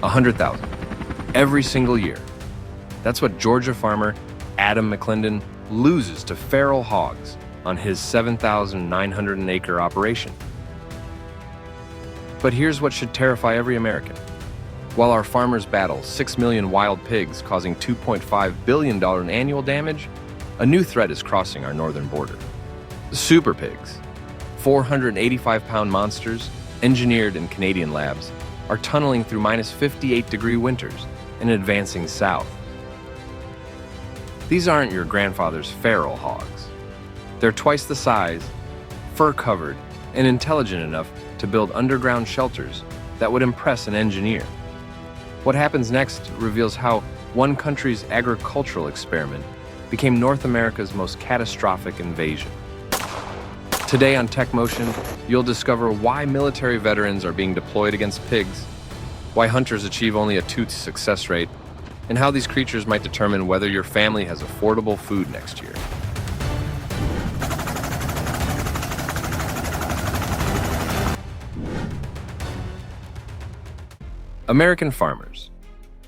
100,000 every single year. That's what Georgia farmer Adam McClendon loses to feral hogs on his 7,900-acre operation. But here's what should terrify every American. While our farmers battle 6 million wild pigs causing $2.5 billion in annual damage, a new threat is crossing our northern border. Super pigs, 485-pound monsters engineered in Canadian labs, are tunneling through minus 58-degree winters and advancing south. These aren't your grandfather's feral hogs. They're twice the size, fur-covered, and intelligent enough to build underground shelters that would impress an engineer. What happens next reveals how one country's agricultural experiment became North America's most catastrophic invasion. Today on Tech Motion, you'll discover why military veterans are being deployed against pigs, why hunters achieve only a 2 success rate, and how these creatures might determine whether your family has affordable food next year. American farmers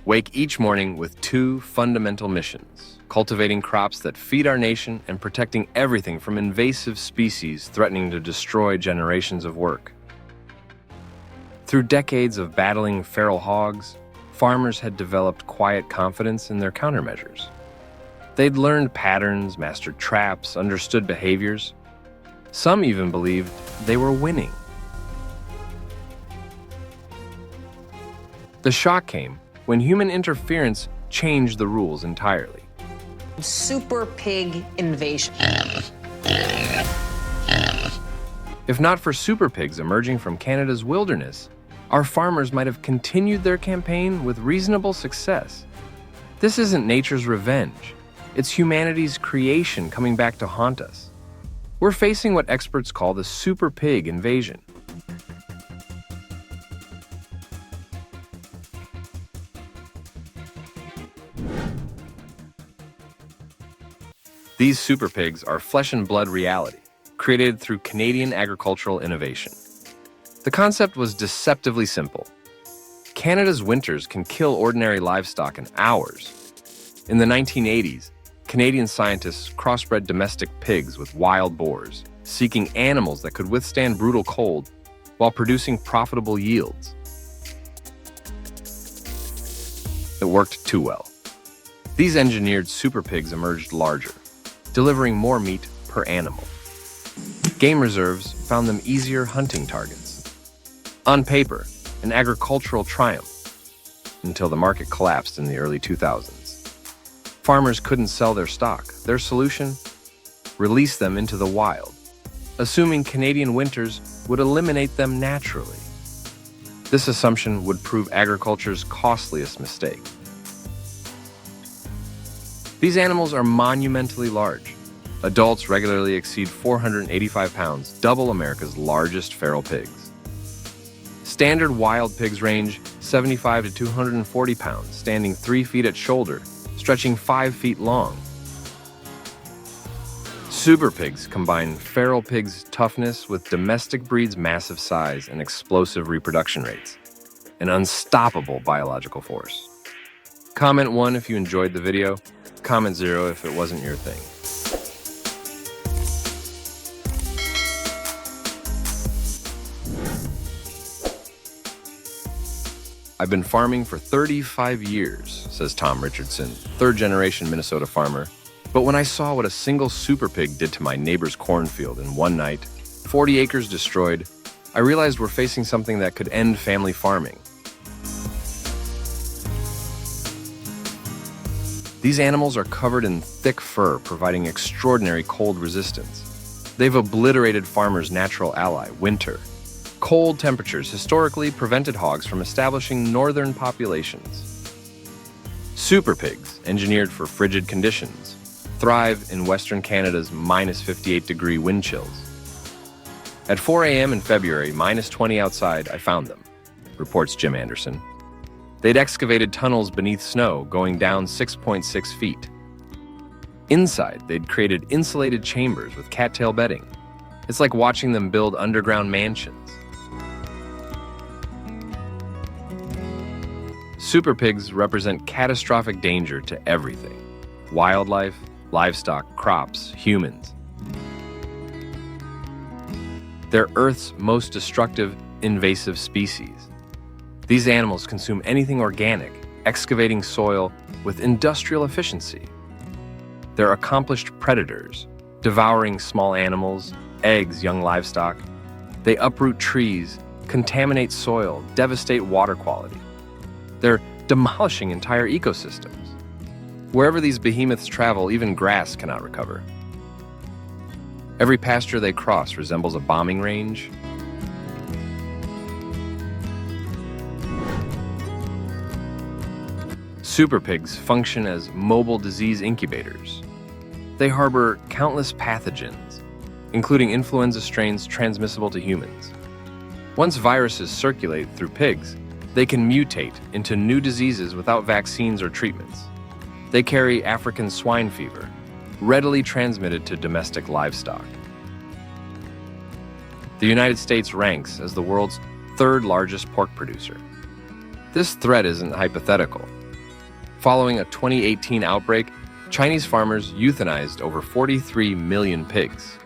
wake each morning with 2 fundamental missions: cultivating crops that feed our nation and protecting everything from invasive species threatening to destroy generations of work. Through decades of battling feral hogs, farmers had developed quiet confidence in their countermeasures. They'd learned patterns, mastered traps, understood behaviors. Some even believed they were winning. The shock came when human interference changed the rules entirely. Super pig invasion. If not for super pigs emerging from Canada's wilderness, our farmers might have continued their campaign with reasonable success. This isn't nature's revenge. It's humanity's creation coming back to haunt us. We're facing what experts call the super pig invasion. These super pigs are flesh and blood reality, created through Canadian agricultural innovation. The concept was deceptively simple. Canada's winters can kill ordinary livestock in hours. In the 1980s, Canadian scientists crossbred domestic pigs with wild boars, seeking animals that could withstand brutal cold while producing profitable yields. It worked too well. These engineered super pigs emerged larger, delivering more meat per animal. Game reserves found them easier hunting targets. On paper, an agricultural triumph, until the market collapsed in the early 2000s. Farmers couldn't sell their stock. Their solution? Release them into the wild, assuming Canadian winters would eliminate them naturally. This assumption would prove agriculture's costliest mistake. These animals are monumentally large. Adults regularly exceed 485 pounds, double America's largest feral pigs. Standard wild pigs range 75 to 240 pounds, standing 3 feet at shoulder, stretching 5 feet long. Super pigs combine feral pigs' toughness with domestic breeds' massive size and explosive reproduction rates. An unstoppable biological force. Comment 1 if you enjoyed the video. Comment 0 if it wasn't your thing. I've been farming for 35 years, says Tom Richardson, third-generation Minnesota farmer. But when I saw what a single super pig did to my neighbor's cornfield in one night, 40 acres destroyed, I realized we're facing something that could end family farming. These animals are covered in thick fur, providing extraordinary cold resistance. They've obliterated farmers' natural ally, winter. Cold temperatures historically prevented hogs from establishing northern populations. Super pigs, engineered for frigid conditions, thrive in Western Canada's minus 58-degree wind chills. At 4 a.m. in February, minus 20 outside, I found them, reports Jim Anderson. They'd excavated tunnels beneath snow, going down 6.6 feet. Inside, they'd created insulated chambers with cattail bedding. It's like watching them build underground mansions. Super pigs represent catastrophic danger to everything: wildlife, livestock, crops, humans. They're Earth's most destructive invasive species. These animals consume anything organic, excavating soil with industrial efficiency. They're accomplished predators, devouring small animals, eggs, young livestock. They uproot trees, contaminate soil, devastate water quality. They're demolishing entire ecosystems. Wherever these behemoths travel, even grass cannot recover. Every pasture they cross resembles a bombing range. Super pigs function as mobile disease incubators. They harbor countless pathogens, including influenza strains transmissible to humans. Once viruses circulate through pigs, they can mutate into new diseases without vaccines or treatments. They carry African swine fever, readily transmitted to domestic livestock. The United States ranks as the world's third largest pork producer. This threat isn't hypothetical. Following a 2018 outbreak, Chinese farmers euthanized over 43 million pigs.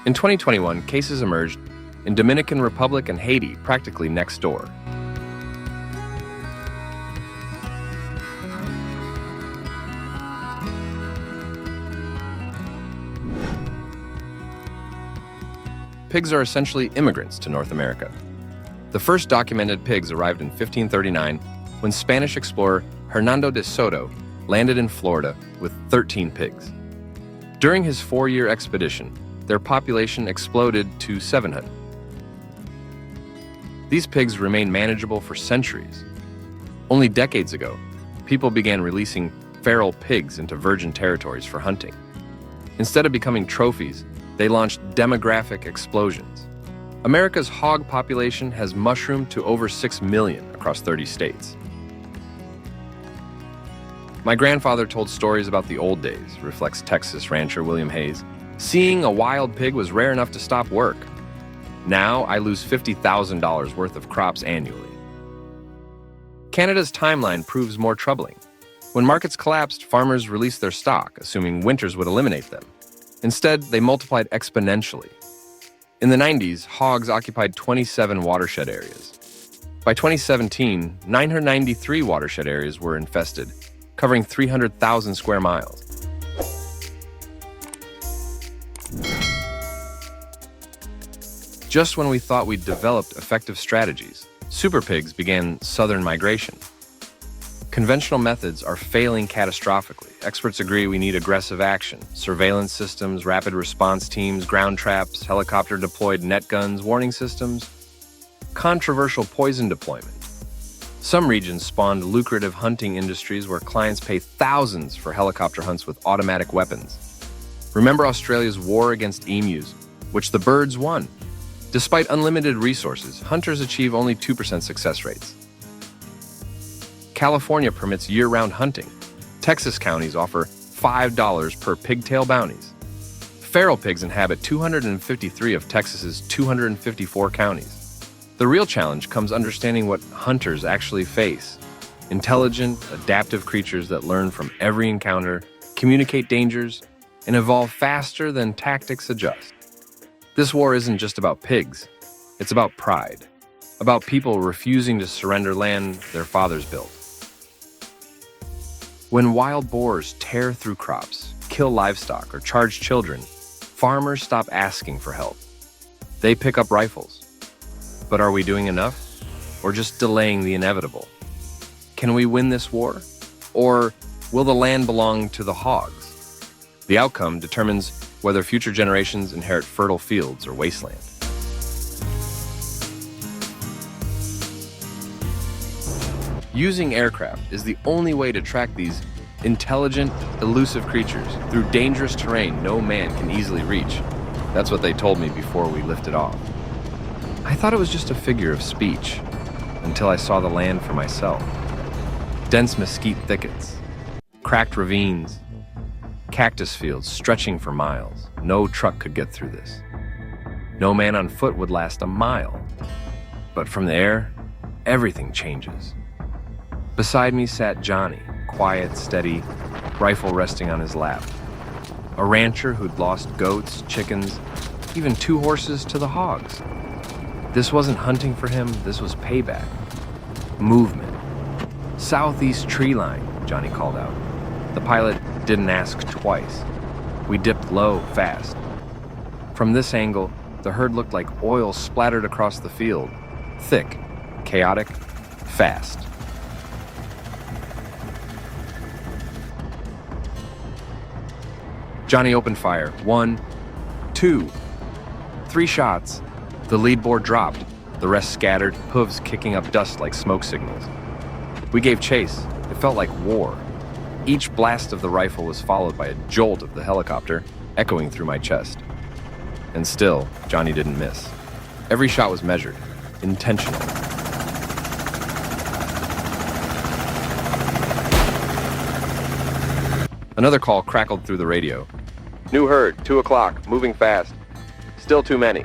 In 2021, cases emerged in Dominican Republic and Haiti, practically next door. Pigs are essentially immigrants to North America. The first documented pigs arrived in 1539 when Spanish explorer Hernando de Soto landed in Florida with 13 pigs. During his 4-year expedition, their population exploded to 700. These pigs remained manageable for centuries. Only decades ago, people began releasing feral pigs into virgin territories for hunting. Instead of becoming trophies, they launched demographic explosions. America's hog population has mushroomed to over 6 million across 30 states. My grandfather told stories about the old days, reflects Texas rancher William Hayes. Seeing a wild pig was rare enough to stop work. Now I lose $50,000 worth of crops annually. Canada's timeline proves more troubling. When markets collapsed, farmers released their stock, assuming winters would eliminate them. Instead, they multiplied exponentially. In the 90s, hogs occupied 27 watershed areas. By 2017, 993 watershed areas were infested, covering 300,000 square miles. Just when we thought we'd developed effective strategies, super pigs began southern migration. Conventional methods are failing catastrophically. Experts agree we need aggressive action: surveillance systems, rapid response teams, ground traps, helicopter-deployed net guns, warning systems. Controversial poison deployment. Some regions spawned lucrative hunting industries where clients pay thousands for helicopter hunts with automatic weapons. Remember Australia's war against emus, which the birds won. Despite unlimited resources, hunters achieve only 2% success rates. California permits year-round hunting. Texas counties offer $5 per pigtail bounties. Feral pigs inhabit 253 of Texas's 254 counties. The real challenge comes understanding what hunters actually face: intelligent, adaptive creatures that learn from every encounter, communicate dangers, and evolve faster than tactics adjust. This war isn't just about pigs. It's about pride, about people refusing to surrender land their fathers built. When wild boars tear through crops, kill livestock, or charge children, farmers stop asking for help. They pick up rifles. But are we doing enough? Or just delaying the inevitable? Can we win this war? Or will the land belong to the hogs? The outcome determines whether future generations inherit fertile fields or wasteland. Using aircraft is the only way to track these intelligent, elusive creatures through dangerous terrain no man can easily reach. That's what they told me before we lifted off. I thought it was just a figure of speech, until I saw the land for myself. Dense mesquite thickets, cracked ravines, Cactus fields stretching for miles. No truck could get through this. No man on foot would last a mile. But from the air, everything changes. Beside me sat Johnny, quiet, steady, rifle resting on his lap. A rancher who'd lost goats, chickens, even 2 horses to the hogs. This wasn't hunting for him, this was payback. Movement. Southeast tree line, Johnny called out. The pilot didn't ask twice. We dipped low, fast. From this angle, the herd looked like oil splattered across the field. Thick, chaotic, fast. Johnny opened fire. 1, 2, 3 shots. The lead boar dropped. The rest scattered, hooves kicking up dust like smoke signals. We gave chase. It felt like war. Each blast of the rifle was followed by a jolt of the helicopter, echoing through my chest. And still, Johnny didn't miss. Every shot was measured, intentional. Another call crackled through the radio. New herd, 2 o'clock, moving fast. Still too many.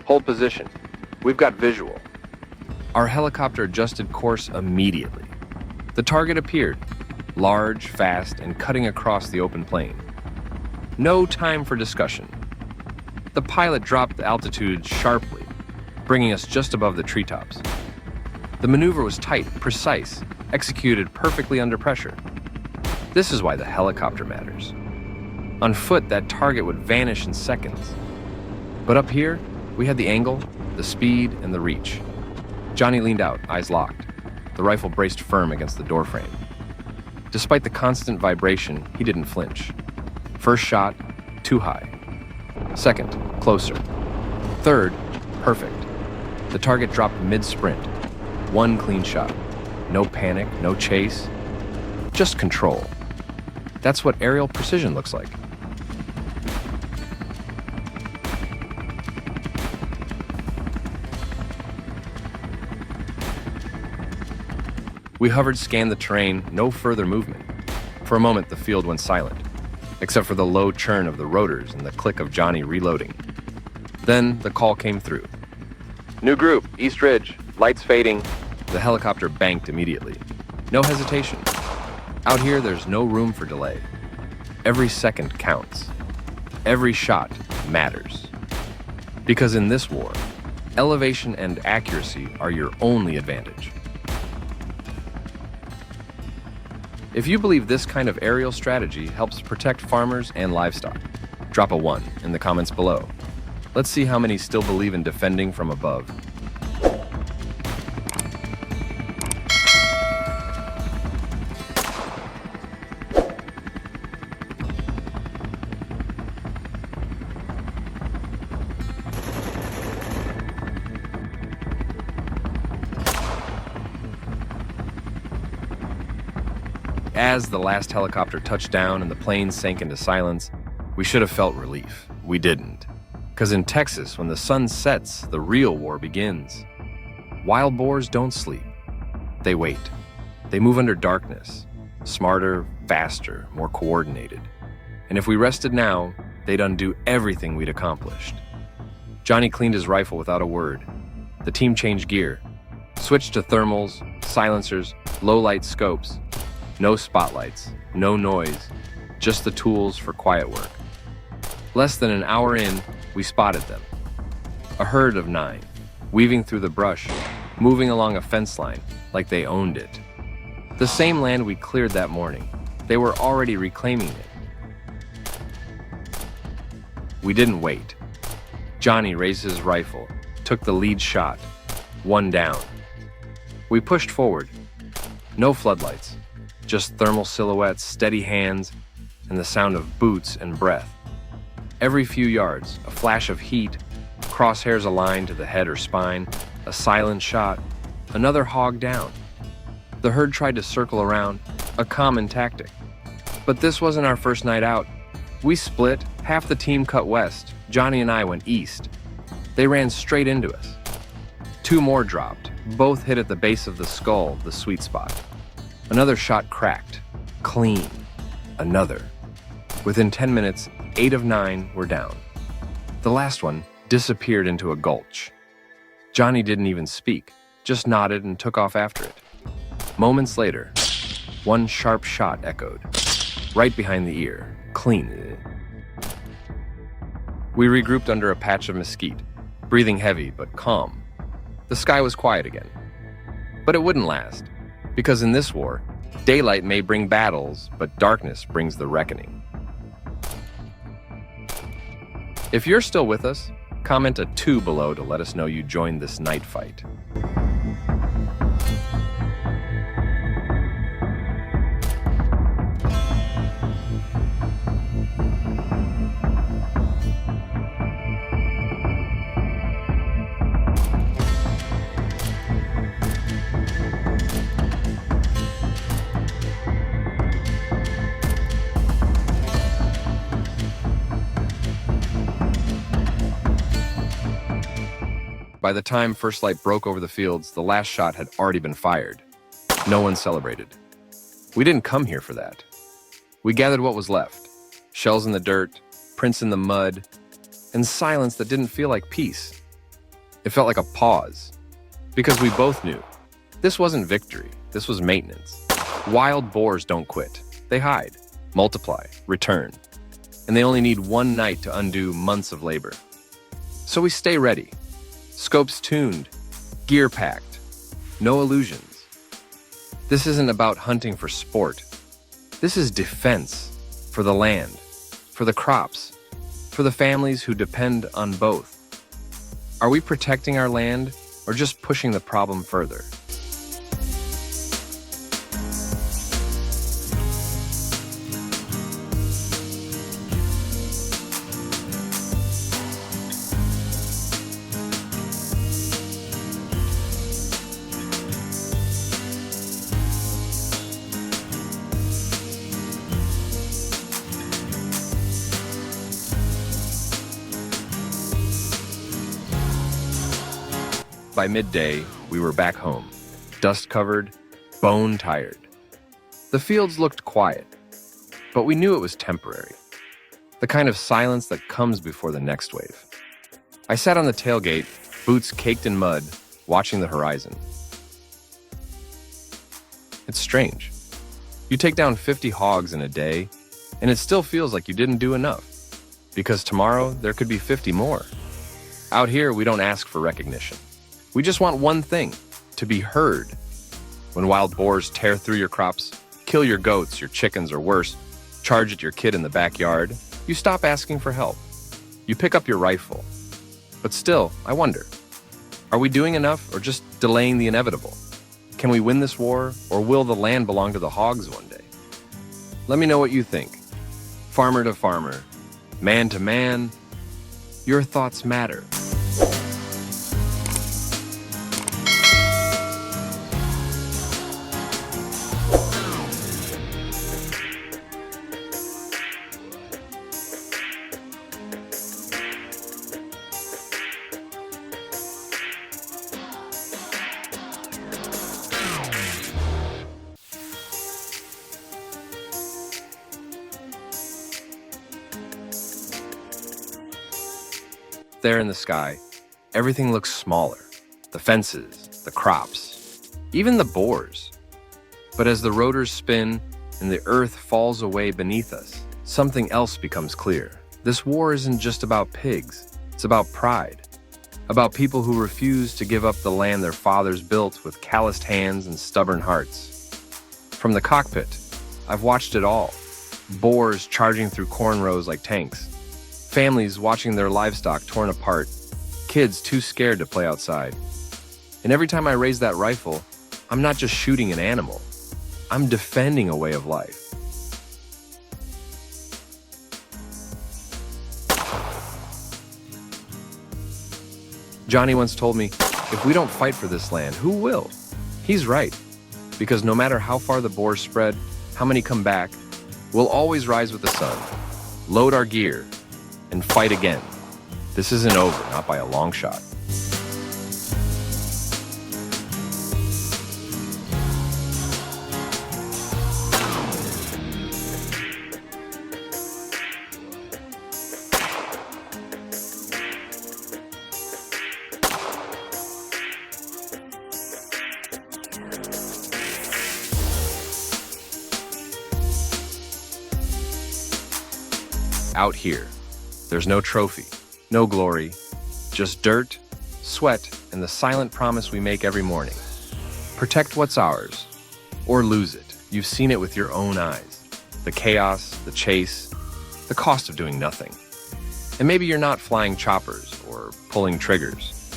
Hold position. We've got visual. Our helicopter adjusted course immediately. The target appeared, large, fast, and cutting across the open plain. No time for discussion. The pilot dropped the altitude sharply, bringing us just above the treetops. The maneuver was tight, precise, executed perfectly under pressure. This is why the helicopter matters. On foot, that target would vanish in seconds. But up here, we had the angle, the speed, and the reach. Johnny leaned out, eyes locked. The rifle braced firm against the doorframe. Despite the constant vibration, he didn't flinch. First shot, too high. Second, closer. Third, perfect. The target dropped mid-sprint. 1 clean shot. No panic, no chase. Just control. That's what aerial precision looks like. We hovered, scanned the terrain, no further movement. For a moment, the field went silent, except for the low churn of the rotors and the click of Johnny reloading. Then the call came through. New group, East Ridge, lights fading. The helicopter banked immediately. No hesitation. Out here, there's no room for delay. Every second counts. Every shot matters. Because in this war, elevation and accuracy are your only advantage. If you believe this kind of aerial strategy helps protect farmers and livestock, drop a 1 in the comments below. Let's see how many still believe in defending from above. As the last helicopter touched down and the plane sank into silence, we should have felt relief. We didn't. Because in Texas, when the sun sets, the real war begins. Wild boars don't sleep. They wait. They move under darkness. Smarter, faster, more coordinated. And if we rested now, they'd undo everything we'd accomplished. Johnny cleaned his rifle without a word. The team changed gear. Switched to thermals, silencers, low-light scopes. No spotlights, no noise, just the tools for quiet work. Less than an hour in, we spotted them. A herd of 9, weaving through the brush, moving along a fence line like they owned it. The same land we cleared that morning. They were already reclaiming it. We didn't wait. Johnny raised his rifle, took the lead shot. 1 down. We pushed forward. No floodlights. Just thermal silhouettes, steady hands, and the sound of boots and breath. Every few yards, a flash of heat, crosshairs aligned to the head or spine, a silent shot, another hog down. The herd tried to circle around, a common tactic. But this wasn't our first night out. We split, half the team cut west, Johnny and I went east. They ran straight into us. 2 more dropped, both hit at the base of the skull, the sweet spot. Another shot cracked, clean, another. Within 10 minutes, 8 of 9 were down. The last one disappeared into a gulch. Johnny didn't even speak, just nodded and took off after it. Moments later, one sharp shot echoed, right behind the ear, clean. We regrouped under a patch of mesquite, breathing heavy but calm. The sky was quiet again. But it wouldn't last, because in this war, daylight may bring battles, but darkness brings the reckoning. If you're still with us, comment a 2 below to let us know you joined this night fight. By the time first light broke over the fields, the last shot had already been fired. No one celebrated. We didn't come here for that. We gathered what was left. Shells in the dirt, prints in the mud, and silence that didn't feel like peace. It felt like a pause. Because we both knew. This wasn't victory, this was maintenance. Wild boars don't quit. They hide, multiply, return. And they only need one night to undo months of labor. So we stay ready. Scopes tuned, gear packed, no illusions. This isn't about hunting for sport. This is defense for the land, for the crops, for the families who depend on both. Are we protecting our land or just pushing the problem further? By midday, we were back home, dust-covered, bone-tired. The fields looked quiet, but we knew it was temporary, the kind of silence that comes before the next wave. I sat on the tailgate, boots caked in mud, watching the horizon. It's strange. You take down 50 hogs in a day, and it still feels like you didn't do enough, because tomorrow there could be 50 more. Out here, we don't ask for recognition. We just want one thing, to be heard. When wild boars tear through your crops, kill your goats, your chickens, or worse, charge at your kid in the backyard, you stop asking for help. You pick up your rifle. But still, I wonder, are we doing enough or just delaying the inevitable? Can we win this war, or will the land belong to the hogs one day? Let me know what you think. Farmer to farmer, man to man, your thoughts matter. There in the sky, everything looks smaller. The fences, the crops, even the boars. But as the rotors spin and the earth falls away beneath us, something else becomes clear. This war isn't just about pigs. It's about pride. About people who refuse to give up the land their fathers built with calloused hands and stubborn hearts. From the cockpit, I've watched it all. Boars charging through corn rows like tanks. Families watching their livestock torn apart, kids too scared to play outside. And every time I raise that rifle, I'm not just shooting an animal, I'm defending a way of life. Johnny once told me, if we don't fight for this land, who will? He's right, because no matter how far the boars spread, how many come back, we'll always rise with the sun, load our gear, and fight again. This isn't over, not by a long shot. Out here, there's no trophy, no glory, just dirt, sweat, and the silent promise we make every morning. Protect what's ours, or lose it. You've seen it with your own eyes. The chaos, the chase, the cost of doing nothing. And maybe you're not flying choppers or pulling triggers.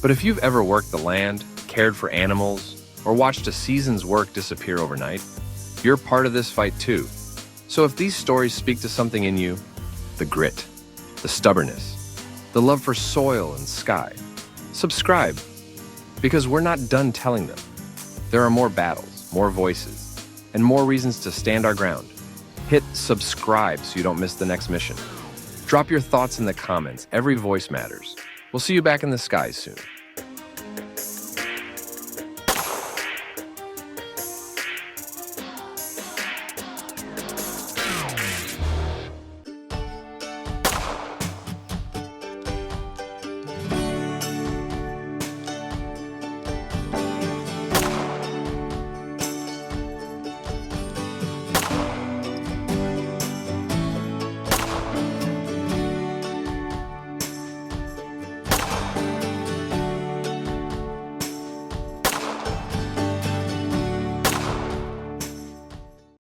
But if you've ever worked the land, cared for animals, or watched a season's work disappear overnight, you're part of this fight too. So if these stories speak to something in you, the grit, the stubbornness, the love for soil and sky, subscribe, because we're not done telling them. There are more battles, more voices, and more reasons to stand our ground. Hit subscribe so you don't miss the next mission. Drop your thoughts in the comments. Every voice matters. We'll see you back in the skies soon.